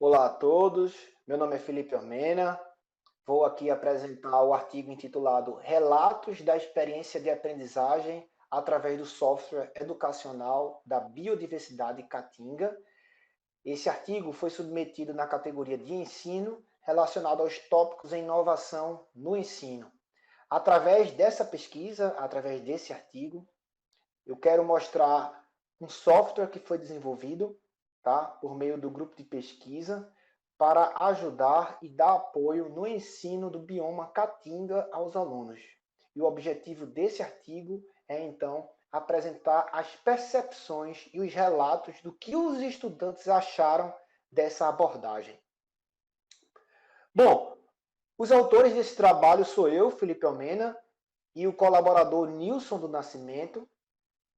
Olá a todos, meu nome é Felipe Ormena, vou aqui apresentar o artigo intitulado Relatos da Experiência de Aprendizagem através do Software Educacional da Biodiversidade Caatinga. Esse artigo foi submetido na categoria de ensino relacionado aos tópicos em inovação no ensino. Através dessa pesquisa, através desse artigo, eu quero mostrar um software que foi desenvolvido, tá, por meio do grupo de pesquisa para ajudar e dar apoio no ensino do bioma Caatinga aos alunos. E o objetivo desse artigo é, então, apresentar as percepções e os relatos do que os estudantes acharam dessa abordagem. Bom, os autores desse trabalho sou eu, Felipe Almena, e o colaborador Nilson do Nascimento.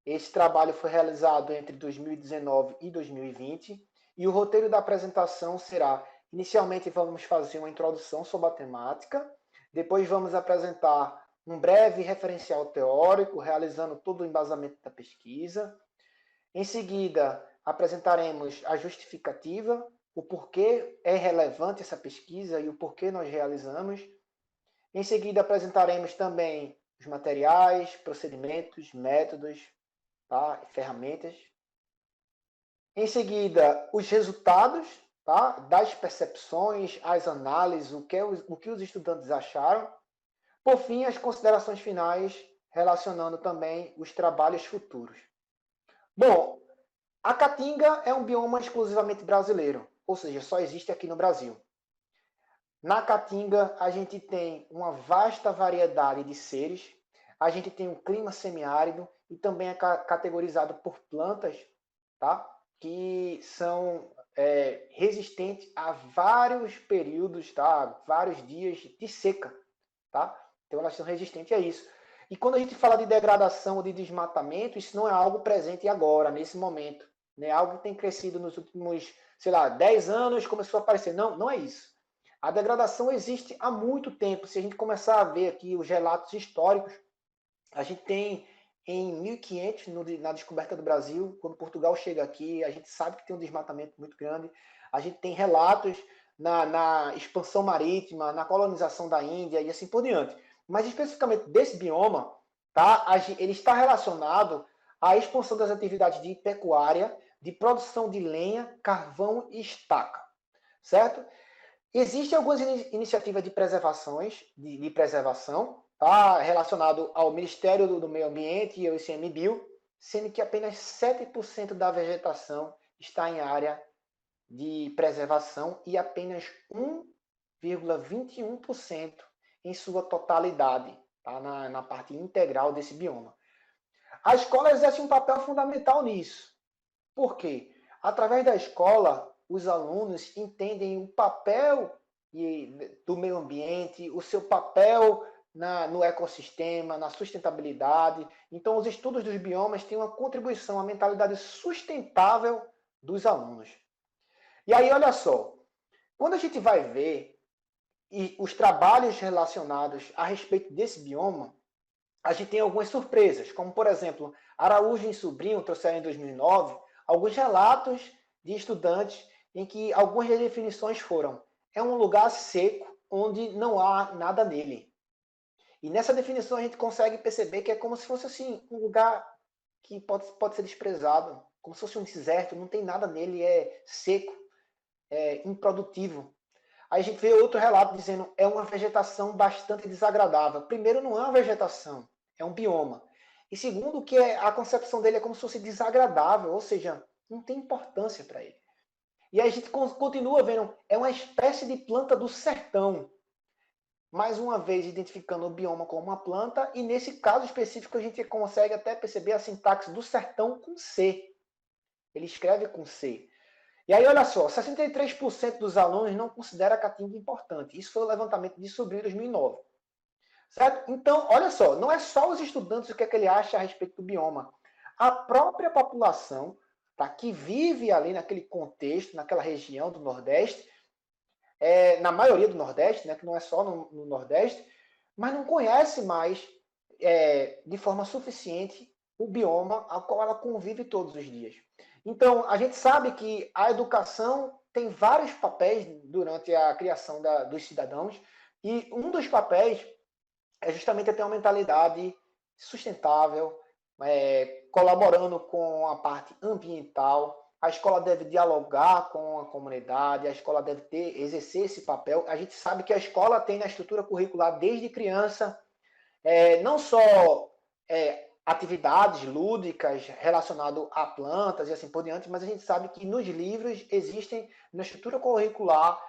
Esse trabalho foi realizado entre 2019 e 2020 e o roteiro da apresentação será: inicialmente vamos fazer uma introdução sobre a temática, depois vamos apresentar um breve referencial teórico, realizando todo o embasamento da pesquisa. Em seguida, apresentaremos a justificativa, o porquê é relevante essa pesquisa e o porquê nós realizamos. Em seguida, apresentaremos também os materiais, procedimentos, métodos, tá? Ferramentas. Em seguida, os resultados, tá? Das percepções, as análises, o que os estudantes acharam. Por fim, as considerações finais, relacionando também os trabalhos futuros. Bom, a Caatinga é um bioma exclusivamente brasileiro, ou seja, só existe aqui no Brasil. Na Caatinga, a gente tem uma vasta variedade de seres, a gente tem um clima semiárido e também é categorizado por plantas, tá? Que são resistentes a vários períodos, tá? Vários dias de seca, tá? Então elas são resistentes a isso. E quando a gente fala de degradação ou de desmatamento, isso não é algo presente agora, nesse momento. Né? Algo que tem crescido nos últimos, sei lá, 10 anos, começou a aparecer. Não, não é isso. A degradação existe há muito tempo. Se a gente começar a ver aqui os relatos históricos, a gente tem em 1500, na descoberta do Brasil, quando Portugal chega aqui, a gente sabe que tem um desmatamento muito grande. A gente tem relatos na expansão marítima, na colonização da Índia e assim por diante. Mas especificamente desse bioma, tá? Ele está relacionado à expansão das atividades de pecuária, de produção de lenha, carvão e estaca, certo? Existem algumas iniciativas de preservação, tá? Relacionado ao Ministério do Meio Ambiente e ao ICMBio, sendo que apenas 7% da vegetação está em área de preservação e apenas 1,21% em sua totalidade, tá? na parte integral desse bioma. A escola exerce um papel fundamental nisso. Por quê? Através da escola, os alunos entendem o papel do meio ambiente, o seu papel no ecossistema, na sustentabilidade. Então, os estudos dos biomas têm uma contribuição à mentalidade sustentável dos alunos. E aí, olha só, quando a gente vai ver os trabalhos relacionados a respeito desse bioma, a gente tem algumas surpresas, como, por exemplo, Araújo e Sobrinho trouxeram em 2009 alguns relatos de estudantes em que algumas definições foram: é um lugar seco onde não há nada nele. E nessa definição a gente consegue perceber que é como se fosse assim, um lugar que pode ser desprezado, como se fosse um deserto, não tem nada nele, é seco, é improdutivo. Aí a gente vê outro relato dizendo é uma vegetação bastante desagradável. Primeiro, não é uma vegetação, é um bioma. E segundo, que a concepção dele é como se fosse desagradável, ou seja, não tem importância para ele. E aí a gente continua vendo, é uma espécie de planta do sertão. Mais uma vez, identificando o bioma como uma planta, e nesse caso específico a gente consegue até perceber a sintaxe do sertão com C. Ele escreve com C. E aí, olha só, 63% dos alunos não considera a Caatinga importante. Isso foi o levantamento de Sobrinho em 2009. Certo? Então, olha só, não é só os estudantes o que é que ele acha a respeito do bioma. A própria população, tá, que vive ali naquele contexto, naquela região do Nordeste, na maioria do Nordeste, né, que não é só no Nordeste, mas não conhece mais de forma suficiente o bioma ao qual ela convive todos os dias. Então, a gente sabe que a educação tem vários papéis durante a criação dos cidadãos, e um dos papéis é justamente ter uma mentalidade sustentável, colaborando com a parte ambiental. A escola deve dialogar com a comunidade, a escola deve exercer esse papel. A gente sabe que a escola tem na estrutura curricular desde criança, não só atividades lúdicas relacionadas a plantas e assim por diante, mas a gente sabe que nos livros existem, na estrutura curricular,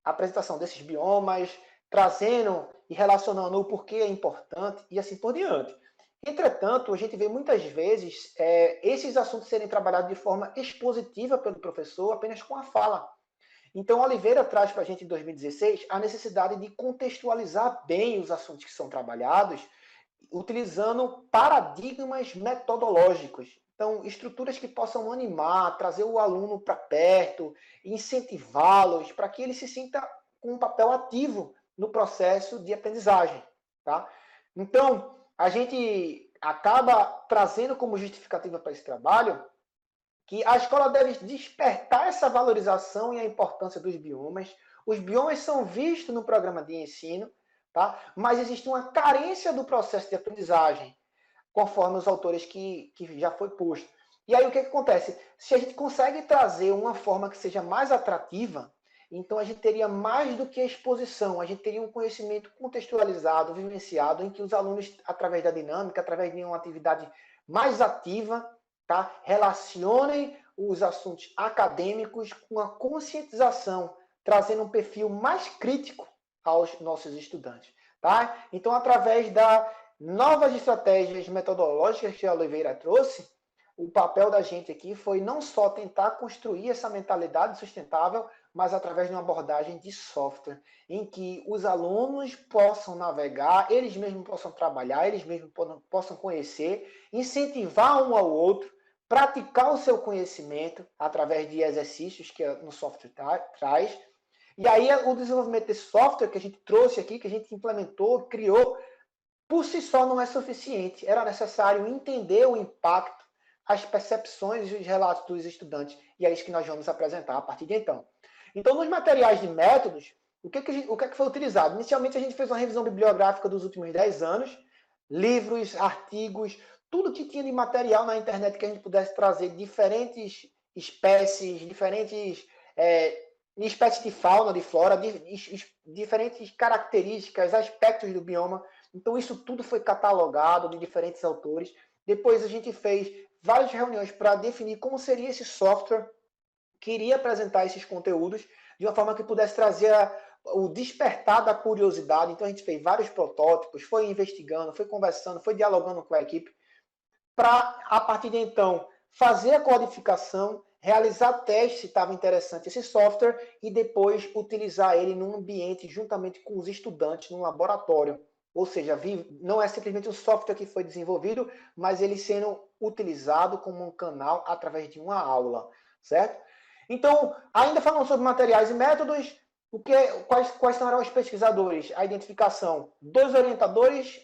a apresentação desses biomas, trazendo e relacionando o porquê é importante e assim por diante. Entretanto, a gente vê muitas vezes esses assuntos serem trabalhados de forma expositiva pelo professor, apenas com a fala. Então, Oliveira traz para a gente, em 2016, a necessidade de contextualizar bem os assuntos que são trabalhados, utilizando paradigmas metodológicos. Então, estruturas que possam animar, trazer o aluno para perto, incentivá-los, para que ele se sinta com um papel ativo no processo de aprendizagem. Tá? Então, a gente acaba trazendo como justificativa para esse trabalho que a escola deve despertar essa valorização e a importância dos biomas. Os biomas são vistos no programa de ensino, tá? Mas existe uma carência do processo de aprendizagem, conforme os autores que já foi posto. E aí o que acontece? Se a gente consegue trazer uma forma que seja mais atrativa, então a gente teria mais do que a exposição, a gente teria um conhecimento contextualizado, vivenciado, em que os alunos, através da dinâmica, através de uma atividade mais ativa, tá, relacionem os assuntos acadêmicos com a conscientização, trazendo um perfil mais crítico aos nossos estudantes. Tá? Então, através das novas estratégias metodológicas que a Oliveira trouxe, o papel da gente aqui foi não só tentar construir essa mentalidade sustentável, mas através de uma abordagem de software, em que os alunos possam navegar, eles mesmos possam trabalhar, eles mesmos possam conhecer, incentivar um ao outro, praticar o seu conhecimento através de exercícios que no software traz. E aí o desenvolvimento desse software que a gente trouxe aqui, que a gente implementou, criou, por si só não é suficiente. Era necessário entender o impacto, as percepções e os relatos dos estudantes. E é isso que nós vamos apresentar a partir de então. Então, nos materiais de métodos, o que foi utilizado? Inicialmente, a gente fez uma revisão bibliográfica dos últimos 10 anos, livros, artigos, tudo que tinha de material na internet que a gente pudesse trazer diferentes espécies, diferentes espécies de fauna, de flora, diferentes características, aspectos do bioma. Então, isso tudo foi catalogado de diferentes autores. Depois, a gente fez várias reuniões para definir como seria esse software que iria apresentar esses conteúdos de uma forma que pudesse trazer o despertar da curiosidade. Então, a gente fez vários protótipos, foi investigando, foi conversando, foi dialogando com a equipe, para, a partir de então, fazer a codificação, realizar testes se estava interessante esse software e depois utilizar ele num ambiente juntamente com os estudantes, num laboratório. Ou seja, não é simplesmente um software que foi desenvolvido, mas ele sendo utilizado como um canal através de uma aula, certo? Então, ainda falando sobre materiais e métodos, quais são os pesquisadores? A identificação dos orientadores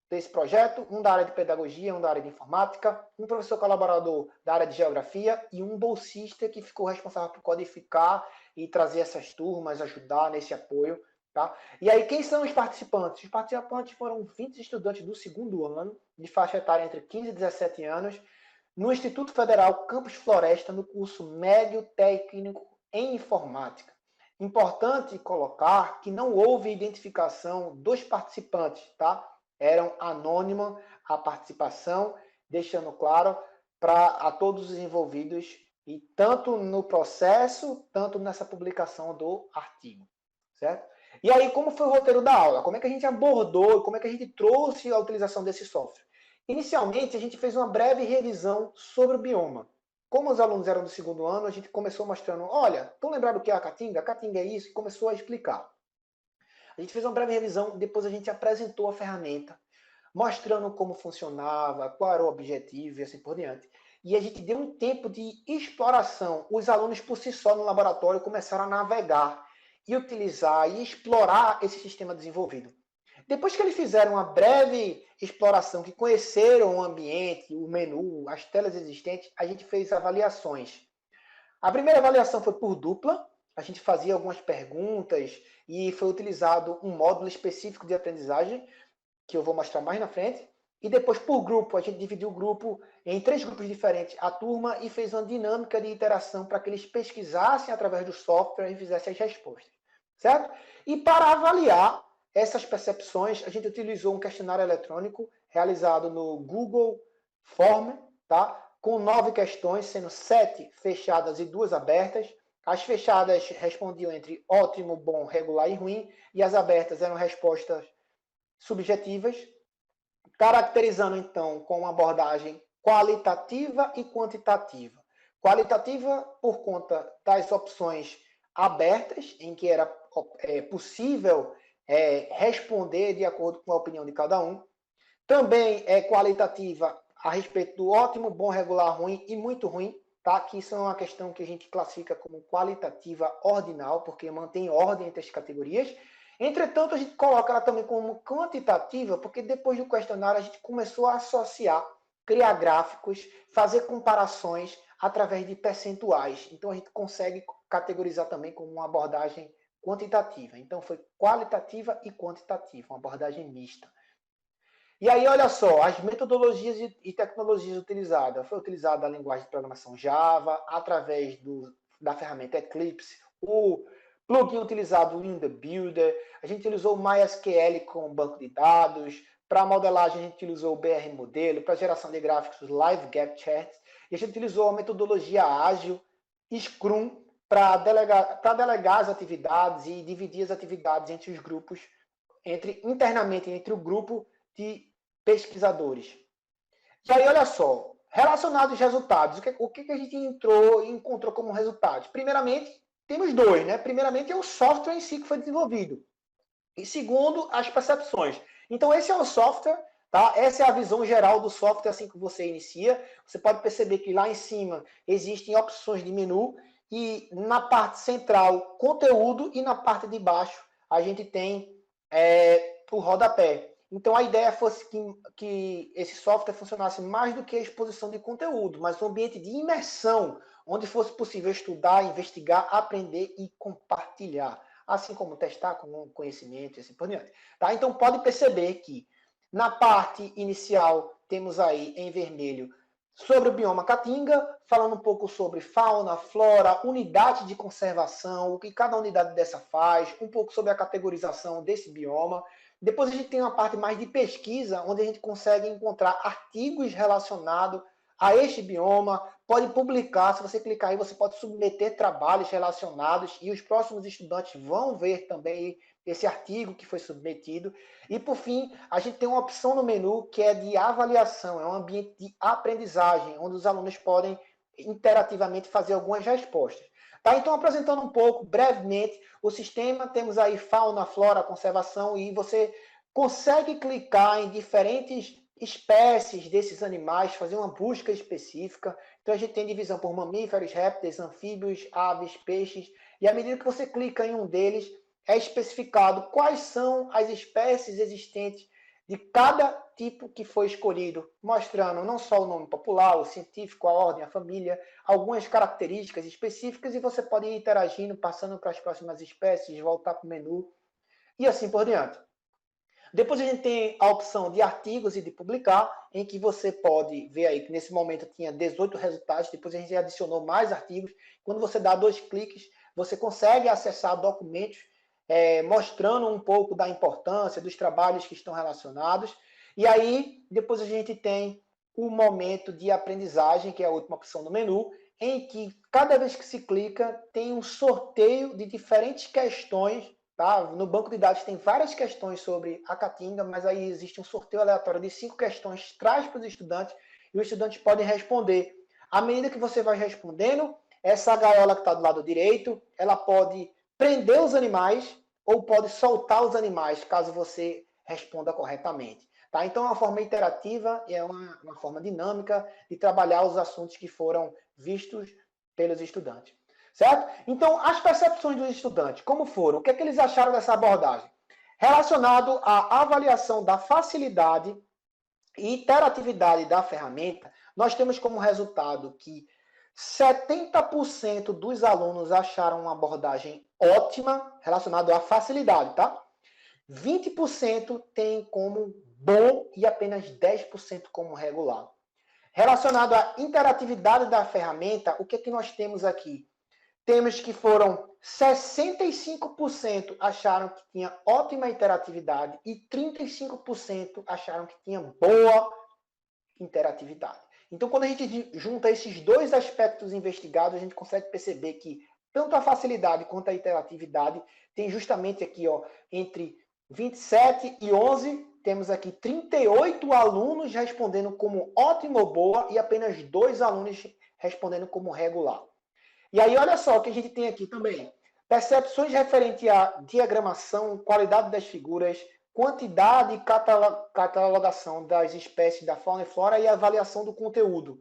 desse projeto, um da área de pedagogia, um da área de informática, um professor colaborador da área de geografia e um bolsista que ficou responsável por codificar e trazer essas turmas, ajudar nesse apoio. Tá? E aí, quem são os participantes? Os participantes foram 20 estudantes do segundo ano, de faixa etária entre 15 e 17 anos, no Instituto Federal Campus Floresta, no curso médio técnico em informática. Importante colocar que não houve identificação dos participantes, tá? Eram anônima a participação, deixando claro a todos os envolvidos, e tanto no processo, tanto nessa publicação do artigo, certo? E aí, como foi o roteiro da aula? Como é que a gente abordou, como é que a gente trouxe a utilização desse software? Inicialmente, a gente fez uma breve revisão sobre o bioma. Como os alunos eram do segundo ano, a gente começou mostrando, olha, estão lembrados o que é a Caatinga? A Caatinga é isso, e começou a explicar. A gente fez uma breve revisão, depois a gente apresentou a ferramenta, mostrando como funcionava, qual era o objetivo e assim por diante. E a gente deu um tempo de exploração. Os alunos, por si só, no laboratório, começaram a navegar e utilizar e explorar esse sistema desenvolvido. Depois que eles fizeram uma breve exploração, que conheceram o ambiente, o menu, as telas existentes, a gente fez avaliações. A primeira avaliação foi por dupla, a gente fazia algumas perguntas e foi utilizado um módulo específico de aprendizagem, que eu vou mostrar mais na frente. E depois por grupo, a gente dividiu o grupo em 3 grupos diferentes, a turma, e fez uma dinâmica de interação para que eles pesquisassem através do software e fizessem as respostas, certo? E para avaliar essas percepções, a gente utilizou um questionário eletrônico realizado no Google Form, tá? Com 9 questões, sendo 7 fechadas e 2 abertas. As fechadas respondiam entre ótimo, bom, regular e ruim, e as abertas eram respostas subjetivas, caracterizando então com uma abordagem qualitativa e quantitativa. Qualitativa por conta das opções abertas, em que era possível responder de acordo com a opinião de cada um. Também é qualitativa a respeito do ótimo, bom, regular, ruim e muito ruim, tá? Que isso é uma questão que a gente classifica como qualitativa ordinal, porque mantém ordem entre as categorias. Entretanto, a gente coloca ela também como quantitativa, porque depois do questionário a gente começou a associar, criar gráficos, fazer comparações através de percentuais. Então, a gente consegue categorizar também como uma abordagem quantitativa. Então, foi qualitativa e quantitativa, uma abordagem mista. E aí, olha só, as metodologias e tecnologias utilizadas. Foi utilizada a linguagem de programação Java, através da ferramenta Eclipse, o plugin utilizado o In The Builder, a gente utilizou o MySQL como banco de dados, para modelagem a gente utilizou o BR Modelo, para geração de gráficos Live Gap Charts, e a gente utilizou a metodologia ágil, Scrum, para delegar as atividades e dividir as atividades entre os grupos, internamente entre o grupo de pesquisadores. E aí, olha só, relacionado aos resultados, o que a gente encontrou como resultados? Primeiramente, temos 2, né? Primeiramente é o software em si que foi desenvolvido. E segundo, as percepções. Então, esse é o software, tá? Essa é a visão geral do software assim que você inicia. Você pode perceber que lá em cima existem opções de menu e na parte central, conteúdo, e na parte de baixo a gente tem o rodapé. Então, a ideia fosse que esse software funcionasse mais do que a exposição de conteúdo, mas um ambiente de imersão, onde fosse possível estudar, investigar, aprender e compartilhar, assim como testar com conhecimento e assim por diante. Tá? Então, pode perceber que na parte inicial temos aí em vermelho sobre o bioma Caatinga, falando um pouco sobre fauna, flora, unidade de conservação, o que cada unidade dessa faz, um pouco sobre a categorização desse bioma. Depois a gente tem uma parte mais de pesquisa, onde a gente consegue encontrar artigos relacionados a este bioma, pode publicar, se você clicar aí, você pode submeter trabalhos relacionados e os próximos estudantes vão ver também esse artigo que foi submetido. E, por fim, a gente tem uma opção no menu que é de avaliação, é um ambiente de aprendizagem, onde os alunos podem interativamente fazer algumas respostas. Tá? Então, apresentando um pouco, brevemente, o sistema, temos aí fauna, flora, conservação, e você consegue clicar em diferentes espécies desses animais, fazer uma busca específica. Então, a gente tem divisão por mamíferos, répteis, anfíbios, aves, peixes, e à medida que você clica em um deles, é especificado quais são as espécies existentes de cada tipo que foi escolhido, mostrando não só o nome popular, o científico, a ordem, a família, algumas características específicas, e você pode ir interagindo, passando para as próximas espécies, voltar para o menu, e assim por diante. Depois a gente tem a opção de artigos e de publicar, em que você pode ver aí que nesse momento tinha 18 resultados, depois a gente adicionou mais artigos. Quando você dá 2 cliques, você consegue acessar documentos mostrando um pouco da importância dos trabalhos que estão relacionados. E aí, depois a gente tem o momento de aprendizagem, que é a última opção do menu, em que cada vez que se clica, tem um sorteio de diferentes questões. Tá? No banco de dados tem várias questões sobre a Caatinga, mas aí existe um sorteio aleatório de 5 questões, traz para os estudantes, e os estudantes podem responder. À medida que você vai respondendo, essa gaiola que está do lado direito, ela pode prender os animais ou pode soltar os animais, caso você responda corretamente. Tá? Então, é uma forma interativa e é uma forma dinâmica de trabalhar os assuntos que foram vistos pelos estudantes. Certo? Então, as percepções dos estudantes, como foram? O que é que eles acharam dessa abordagem? Relacionado à avaliação da facilidade e interatividade da ferramenta, nós temos como resultado que 70% dos alunos acharam uma abordagem ótima relacionada à facilidade, tá? 20% tem como bom e apenas 10% como regular. Relacionado à interatividade da ferramenta, o que é que nós temos aqui? Temos que foram 65% acharam que tinha ótima interatividade e 35% acharam que tinha boa interatividade. Então, quando a gente junta esses dois aspectos investigados, a gente consegue perceber que tanto a facilidade quanto a interatividade tem justamente aqui, ó, entre 27 e 11, temos aqui 38 alunos respondendo como ótimo ou boa e apenas 2 alunos respondendo como regular. E aí, olha só o que a gente tem aqui também. Percepções referentes à diagramação, qualidade das figuras, quantidade e catalogação das espécies da fauna e flora e avaliação do conteúdo.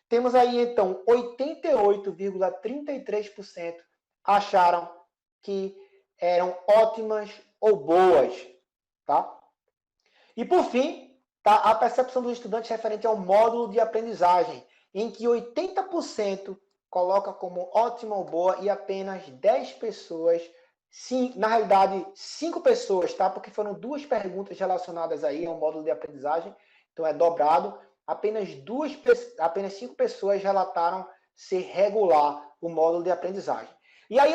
Temos aí, então, 88,33% acharam que eram ótimas ou boas. Tá? E, por fim, tá, a percepção dos estudantes referente ao módulo de aprendizagem, em que 80% coloca como ótima ou boa e apenas 10 pessoas, sim, na realidade 5 pessoas, tá? Porque foram 2 perguntas relacionadas aí ao módulo de aprendizagem, então é dobrado. Apenas 5 pessoas relataram ser regular o módulo de aprendizagem. E aí,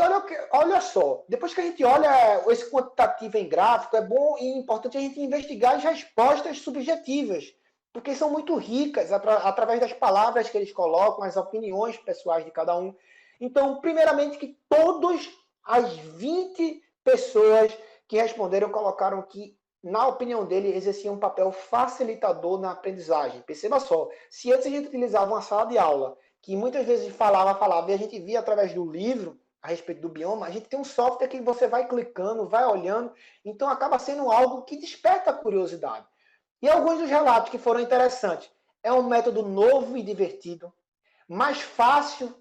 olha só, depois que a gente olha esse quantitativo em gráfico, é bom e importante a gente investigar as respostas subjetivas, porque são muito ricas através das palavras que eles colocam, as opiniões pessoais de cada um. Então, primeiramente, que todas as 20 pessoas que responderam colocaram que, na opinião dele, exercia um papel facilitador na aprendizagem. Perceba só, se antes a gente utilizava uma sala de aula, que muitas vezes falava, e a gente via através do livro a respeito do bioma, a gente tem um software que você vai clicando, vai olhando, então acaba sendo algo que desperta a curiosidade. E alguns dos relatos que foram interessantes. É um método novo e divertido, mais fácil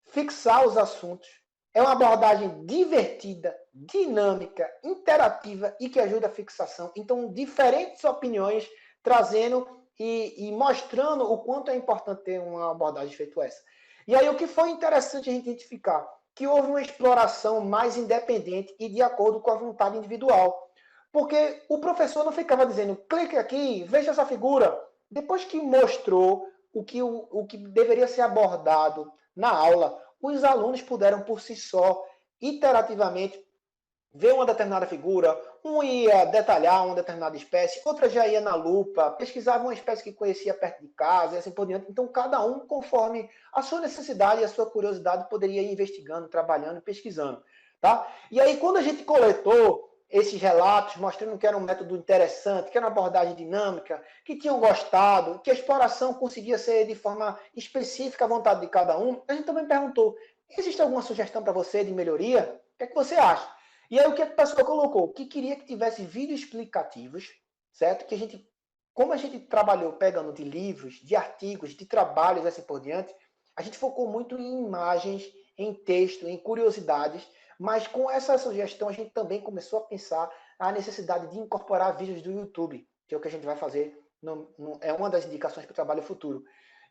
fixar os assuntos, é uma abordagem divertida, dinâmica, interativa e que ajuda a fixação. Então, diferentes opiniões trazendo e mostrando o quanto é importante ter uma abordagem feito essa. E aí, o que foi interessante a gente identificar? Que houve uma exploração mais independente e de acordo com a vontade individual. Porque o professor não ficava dizendo, clique aqui, veja essa figura. Depois que mostrou o que deveria ser abordado na aula, os alunos puderam por si só, iterativamente, ver uma determinada figura, um ia detalhar uma determinada espécie, outra já ia na lupa, pesquisava uma espécie que conhecia perto de casa e assim por diante. Então, cada um, conforme a sua necessidade e a sua curiosidade, poderia ir investigando, trabalhando, pesquisando. Tá? E aí, quando a gente coletou esses relatos, mostrando que era um método interessante, que era uma abordagem dinâmica, que tinham gostado, que a exploração conseguia ser de forma específica à vontade de cada um, a gente também perguntou, existe alguma sugestão para você de melhoria? O que é que você acha? E aí o que a pessoa colocou? Que queria que tivesse vídeos explicativos, certo? Que a gente, como a gente trabalhou pegando de livros, de artigos, de trabalhos, assim por diante, a gente focou muito em imagens, em texto, em curiosidades, mas com essa sugestão a gente também começou a pensar a necessidade de incorporar vídeos do YouTube, que é o que a gente vai fazer, é uma das indicações para o trabalho futuro.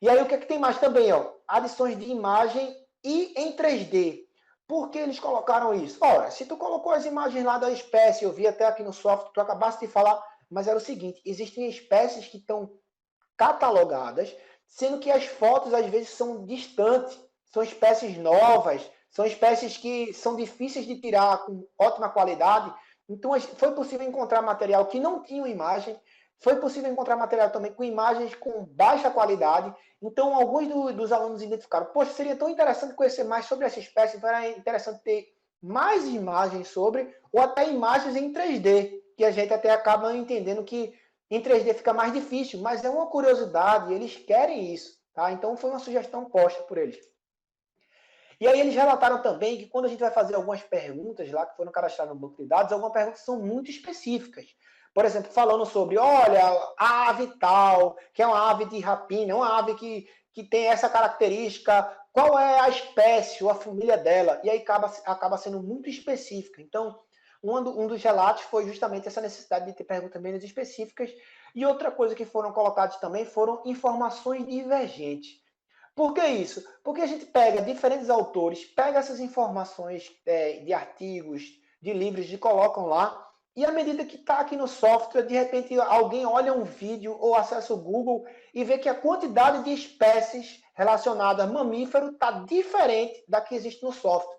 E aí o que é que tem mais também? Ó? Adições de imagem e em 3D. Por que eles colocaram isso? Ora, se tu colocou as imagens lá da espécie, eu vi até aqui no software, tu acabaste de falar, mas era o seguinte, existem espécies que estão catalogadas, sendo que as fotos às vezes são distantes, são espécies novas, são espécies que são difíceis de tirar com ótima qualidade. Então, foi possível encontrar material que não tinha imagem, foi possível encontrar material também com imagens com baixa qualidade. Então, alguns dos alunos identificaram, poxa, seria tão interessante conhecer mais sobre essa espécie, então era interessante ter mais imagens sobre, ou até imagens em 3D, que a gente até acaba entendendo que em 3D fica mais difícil, mas é uma curiosidade, eles querem isso. Tá? Então, foi uma sugestão posta por eles. E aí eles relataram também que quando a gente vai fazer algumas perguntas lá, que foram cadastradas no banco de dados, algumas perguntas são muito específicas. Por exemplo, falando sobre, olha, a ave tal, que é uma ave de rapina, uma ave que tem essa característica, qual é a espécie ou a família dela? E aí acaba sendo muito específica. Então, Um dos relatos foi justamente essa necessidade de ter perguntas menos específicas. E outra coisa que foram colocadas também foram informações divergentes. Por que isso? Porque a gente pega diferentes autores, pega essas informações de artigos, de livros, e colocam lá, e à medida que está aqui no software, de repente alguém olha um vídeo ou acessa o Google e vê que a quantidade de espécies relacionadas a mamífero está diferente da que existe no software.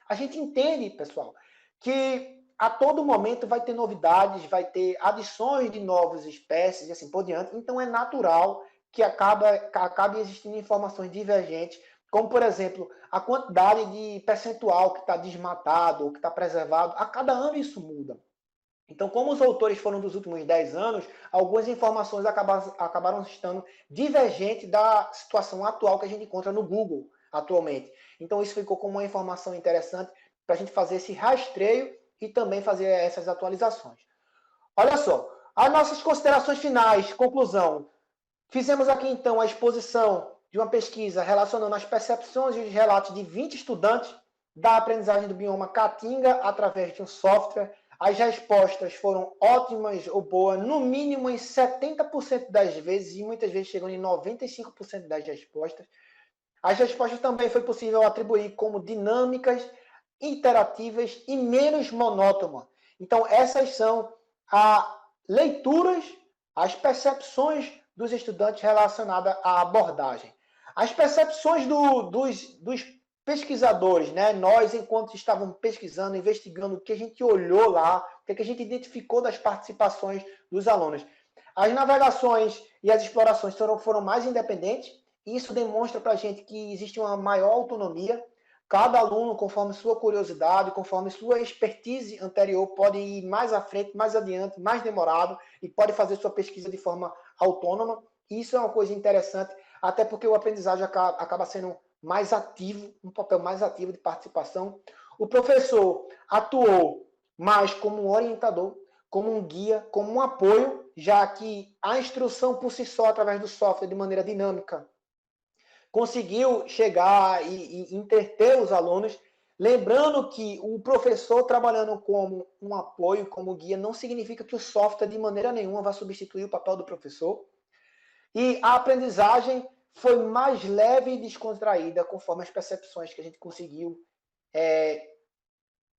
A gente entende, pessoal, que a todo momento vai ter novidades, vai ter adições de novas espécies e assim por diante, então é natural que acabe existindo informações divergentes, como, por exemplo, a quantidade de percentual que está desmatado ou que está preservado. A cada ano isso muda. Então, como os autores foram dos últimos 10 anos, algumas informações acabaram estando divergentes da situação atual que a gente encontra no Google atualmente. Então, isso ficou como uma informação interessante para a gente fazer esse rastreio e também fazer essas atualizações. Olha só, as nossas considerações finais, conclusão. Fizemos aqui, então, a exposição de uma pesquisa relacionando as percepções e os relatos de 20 estudantes da aprendizagem do bioma Caatinga através de um software. As respostas foram ótimas ou boas, no mínimo em 70% das vezes, e muitas vezes chegando em 95% das respostas. As respostas também foi possível atribuir como dinâmicas, interativas e menos monótonas. Então, essas são as leituras, as percepções dos estudantes relacionadas à abordagem. As percepções dos pesquisadores, né? Nós, enquanto estávamos pesquisando, investigando, o que a gente olhou lá, o que a gente identificou das participações dos alunos. As navegações e as explorações foram mais independentes, e isso demonstra para a gente que existe uma maior autonomia. Cada aluno, conforme sua curiosidade, conforme sua expertise anterior, pode ir mais à frente, mais adiante, mais demorado, e pode fazer sua pesquisa de forma autônoma. Isso é uma coisa interessante, até porque o aprendizagem acaba sendo mais ativo, um papel mais ativo de participação. O professor atuou mais como um orientador, como um guia, como um apoio, já que a instrução por si só, através do software, de maneira dinâmica, conseguiu chegar e entreter os alunos. Lembrando que o professor trabalhando como um apoio, como guia, não significa que o software de maneira nenhuma vai substituir o papel do professor. E a aprendizagem foi mais leve e descontraída, conforme as percepções que a gente conseguiu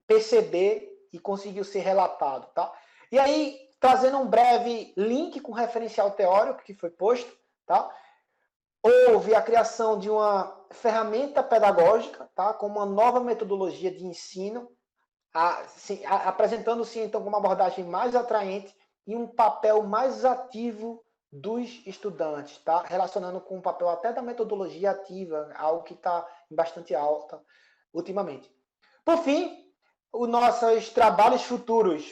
perceber e conseguiu ser relatado. Tá? E aí, trazendo um breve link com referencial teórico que foi posto, tá? Houve a criação de uma ferramenta pedagógica, tá? Com uma nova metodologia de ensino, apresentando-se então como uma abordagem mais atraente e um papel mais ativo dos estudantes, tá? Relacionando com o papel até da metodologia ativa, algo que está bastante alta ultimamente. Por fim, os nossos trabalhos futuros.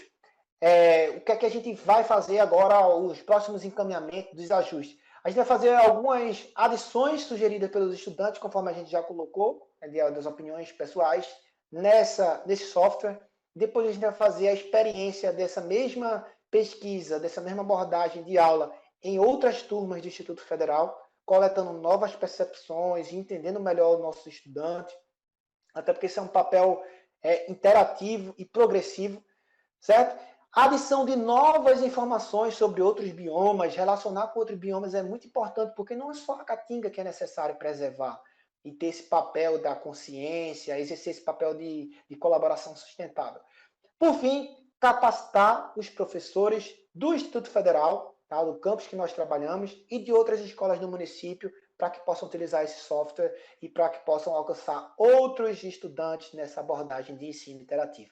O que é que a gente vai fazer agora, os próximos encaminhamentos, desajustes? A gente vai fazer algumas adições sugeridas pelos estudantes, conforme a gente já colocou, das opiniões pessoais, nesse software. Depois a gente vai fazer a experiência dessa mesma pesquisa, dessa mesma abordagem de aula em outras turmas do Instituto Federal, coletando novas percepções e entendendo melhor os nossos estudantes, até porque esse é um papel interativo e progressivo, certo? A adição de novas informações sobre outros biomas, relacionar com outros biomas é muito importante, porque não é só a caatinga que é necessário preservar e ter esse papel da consciência, exercer esse papel de colaboração sustentável. Por fim, capacitar os professores do Instituto Federal, tá, do campus que nós trabalhamos, e de outras escolas do município, para que possam utilizar esse software e para que possam alcançar outros estudantes nessa abordagem de ensino interativo.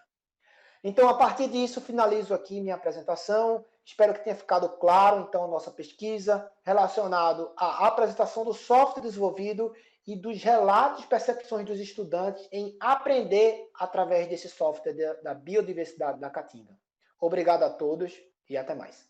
Então, a partir disso, finalizo aqui minha apresentação. Espero que tenha ficado claro, então, a nossa pesquisa relacionado à apresentação do software desenvolvido e dos relatos e percepções dos estudantes em aprender através desse software da biodiversidade da Caatinga. Obrigado a todos e até mais.